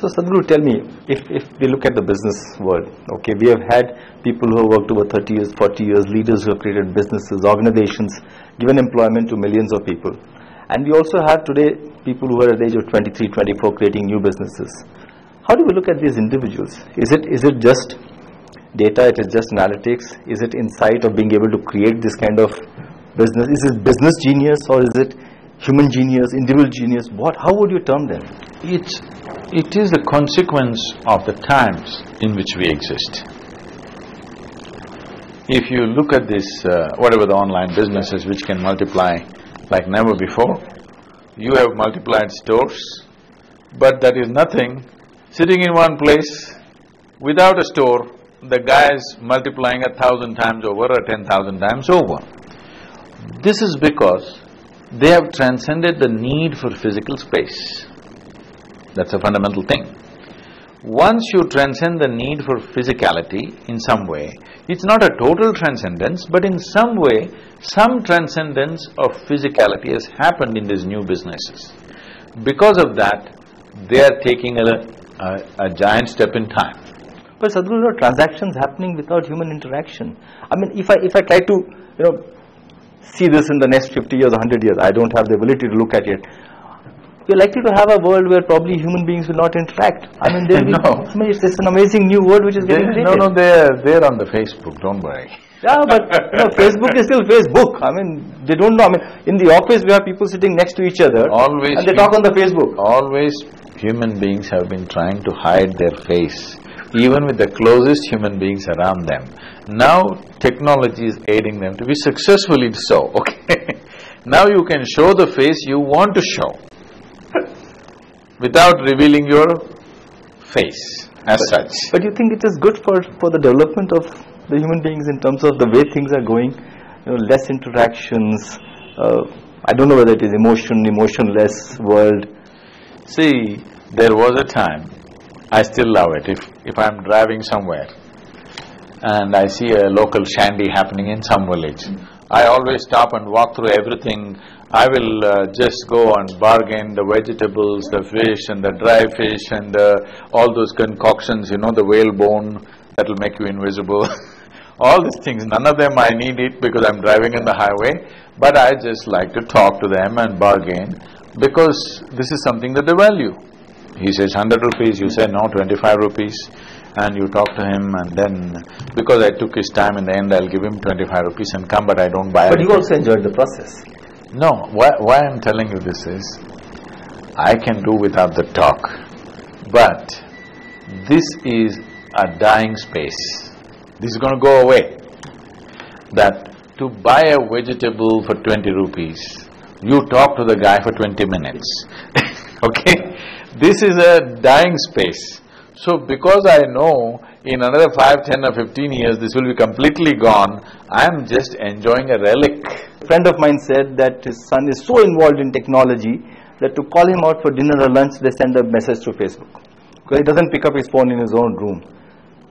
So Sadhguru, tell me, if we look at the business world, okay, we have had people who have worked over 30 years, 40 years, leaders who have created businesses, organizations, given employment to millions of people. And we also have today people who are at the age of 23, 24 creating new businesses. How do we look at these individuals? Is it just data, it is just analytics? Is it insight of being able to create this kind of business? Is it business genius, or is it human genius, individual genius? How would you term them? It is the consequence of the times in which we exist. If you look at this, whatever the online businesses which can multiply like never before, you have multiplied stores, but that is nothing. Sitting in one place, without a store, the guy is multiplying 1,000 times over or 10,000 times over. This is because they have transcended the need for physical space. That's a fundamental thing. Once you transcend the need for physicality in some way, it's not a total transcendence, but in some way, some transcendence of physicality has happened in these new businesses. Because of that, they are taking a giant step in time. But Sadhguru, there are transactions happening without human interaction. I mean, if I try to, see this in the next 50 years or 100 years, I don't have the ability to look at it. We're likely to have a world where probably human beings will not interact. I mean, it's an amazing new world which is getting created. No, they're on the Facebook, don't worry. Yeah, but Facebook is still Facebook. I mean, they don't know. I mean, in the office we have people sitting next to each other and they talk on the Facebook. Always human beings have been trying to hide their face, even with the closest human beings around them. Now technology is aiding them to be successfully so, okay? Now you can show the face you want to show without revealing your face as such. But you think it is good for the development of the human beings in terms of the way things are going? Less interactions, I don't know whether it is emotionless world. See, there was a time, I still love it, if I'm driving somewhere and I see a local shandy happening in some village, I always stop and walk through everything. I will just go and bargain the vegetables, the fish and the dry fish and all those concoctions, the whale bone that'll make you invisible. All these things, none of them I need it because I'm driving on the highway, but I just like to talk to them and bargain because this is something that they value. He says 100 rupees, you say no, 25 rupees, and you talk to him, and then because I took his time, in the end I'll give him 25 rupees and come, but I don't buy it. But you also enjoyed the process. No, why I'm telling you this is, I can do without the talk, but this is a dying space. This is going to go away. That to buy a vegetable for 20 rupees, you talk to the guy for 20 minutes, okay? This is a dying space. So because I know in another 5, 10 or 15 years this will be completely gone, I'm just enjoying a relic. A friend of mine said that his son is so involved in technology that to call him out for dinner or lunch, they send a message to Facebook. Because he doesn't pick up his phone in his own room.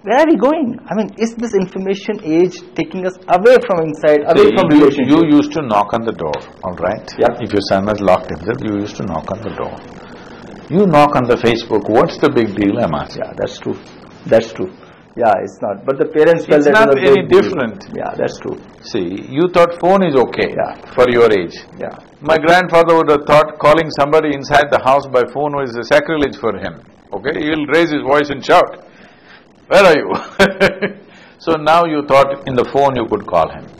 Where are we going? I mean, is this information age taking us away from inside, away from relationship? You used to knock on the door, all right? Yeah. If your son was locked himself, you used to knock on the door. You knock on the Facebook, what's the big deal, I'm asking? Yeah, that's true. That's true. Yeah, it's not. But the parents felt it's that not any different. Yeah, that's true. See, you thought phone is okay for your age. Yeah. My grandfather would have thought calling somebody inside the house by phone was a sacrilege for him, okay? He'll raise his voice and shout, "Where are you?" So now you thought in the phone you could call him.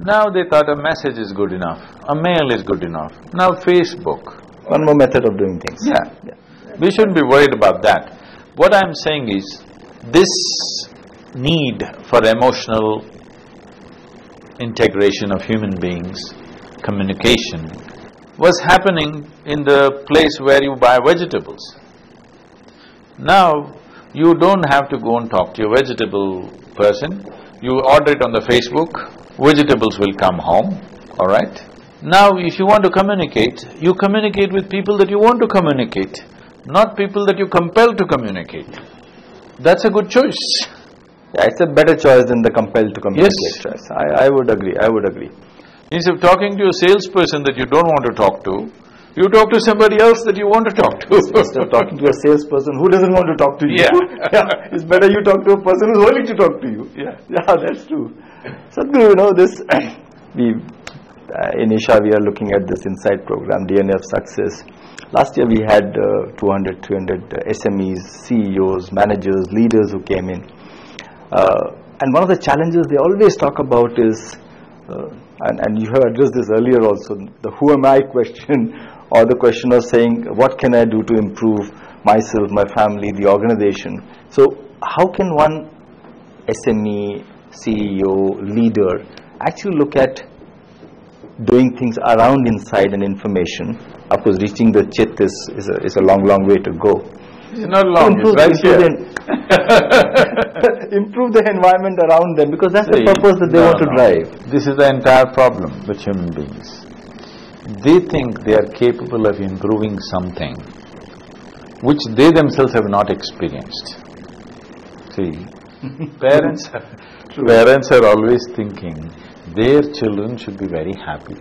Now they thought a message is good enough, a mail is good enough. Now Facebook. One more method of doing things. Yeah. We shouldn't be worried about that. What I'm saying is, this need for emotional integration of human beings, communication, was happening in the place where you buy vegetables. Now, you don't have to go and talk to your vegetable person. You order it on the Facebook, vegetables will come home, all right? Now, if you want to communicate, you communicate with people that you want to communicate, not people that you compel to communicate. That's a good choice. Yeah, it's a better choice than the compelled to communicate choice. I would agree. Instead of talking to a salesperson that you don't want to talk to, You talk to somebody else that you want to talk to. Instead of talking to a salesperson who doesn't want to talk to you. Yeah. Yeah, it's better you talk to a person who's willing to talk to you. Yeah. Yeah, that's true. Sadhguru, this, in Isha we are looking at this Insight program, DNA of Success. Last year we had 200, 300 SMEs, CEOs, managers, leaders who came in. And one of the challenges they always talk about is, and you have addressed this earlier also, the who am I question, or the question of saying, what can I do to improve myself, my family, the organization? So how can one SME, CEO, leader actually look at doing things around insight and information? Of course, reaching the chit is a long, long way to go. It's not long, it's right here. Improve the environment around them, because that's the purpose that they want to drive. This is the entire problem with human beings. They think they are capable of improving something which they themselves have not experienced. See, parents are always thinking their children should be very happy.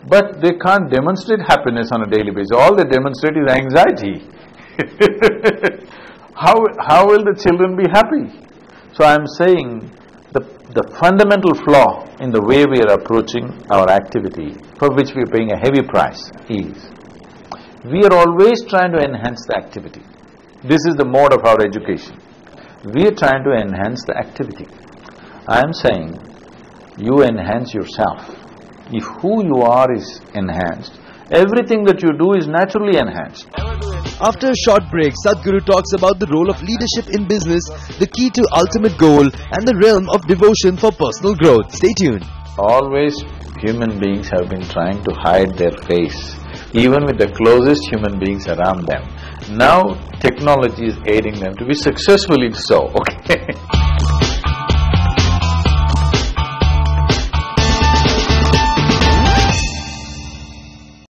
But they can't demonstrate happiness on a daily basis. All they demonstrate is anxiety. How will the children be happy? So I'm saying the fundamental flaw in the way we are approaching our activity, for which we are paying a heavy price, is we are always trying to enhance the activity. This is the mode of our education. We are trying to enhance the activity. I'm saying you enhance yourself. If who you are is enhanced, everything that you do is naturally enhanced. After a short break, Sadhguru talks about the role of leadership in business, the key to ultimate goal, and the realm of devotion for personal growth. Stay tuned. Always human beings have been trying to hide their face, even with the closest human beings around them. Now technology is aiding them to be successfully so, okay?